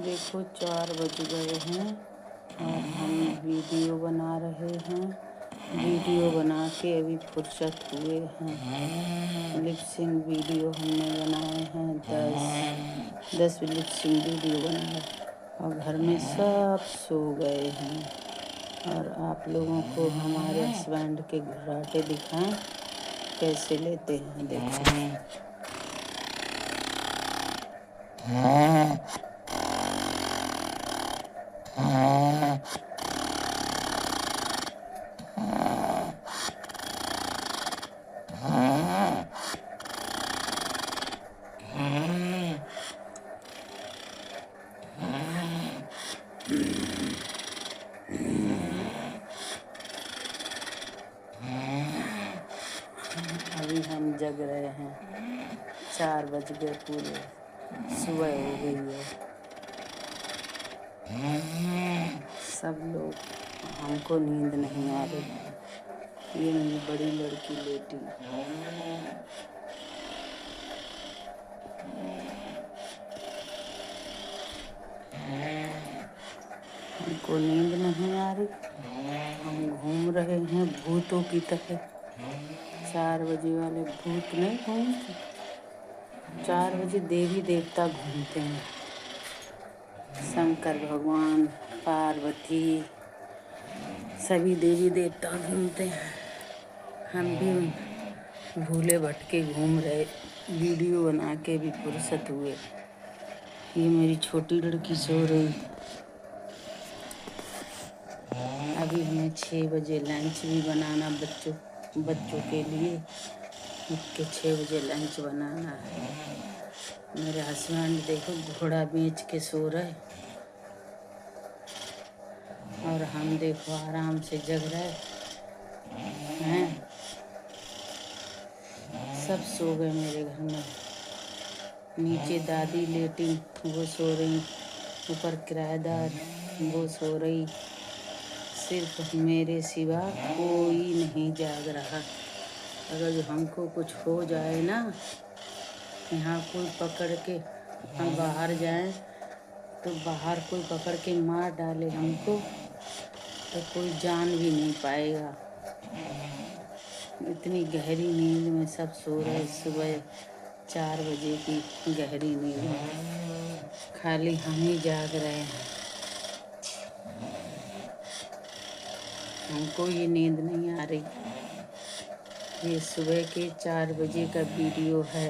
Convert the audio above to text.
देखो 4 बज गए हैं और हम वीडियो बना रहे हैं। वीडियो बना के अभी फुर्सत हुए हैं। लिपसिंग वीडियो हमने बनाए हैं 10 लिपसिंग वीडियो बनाए और घर में सब सो गए हैं। और आप लोगों को हमारे हस्बैंड के घुर्राटे दिखाएं कैसे लेते हैं। देखो अभी हम जग रहे हैं। 4 बज गए पूरे, सुबह हो गई है। सब लोग, हमको नींद नहीं आ रही। ये मेरी बड़ी लड़की लेटी। हमको नींद नहीं आ रही। हम घूम रहे हैं भूतों की तरह। 4 बजे वाले भूत नहीं घूमते। 4 बजे देवी देवता घूमते हैं। शंकर भगवान, पार्वती, सभी देवी देवता घूमते हैं। हम भी भूले भटके घूम रहे, वीडियो बना के भी फुर्सत हुए। ये मेरी छोटी लड़की सो रही। अभी हमें 6 बजे लंच भी बनाना बच्चों के लिए। उठ के 6 बजे लंच बनाना है। मेरे हस्बैंड देखो घोड़ा बेच के सो रहे और हम देखो आराम से जग रहे हैं। सब सो गए मेरे घर में। नीचे दादी लेटी, वो सो रही। ऊपर किराएदार, वो सो रही। सिर्फ मेरे सिवा कोई नहीं जाग रहा। अगर हमको कुछ हो जाए ना, यहाँ कोई पकड़ के हम बाहर जाएं तो बाहर कोई पकड़ के मार डाले हमको तो कोई जान भी नहीं पाएगा। इतनी गहरी नींद में सब सो रहे। सुबह 4 बजे की गहरी नींद में खाली हम ही जाग रहे हैं। हमको ये नींद नहीं आ रही। ये सुबह के 4 बजे का वीडियो है।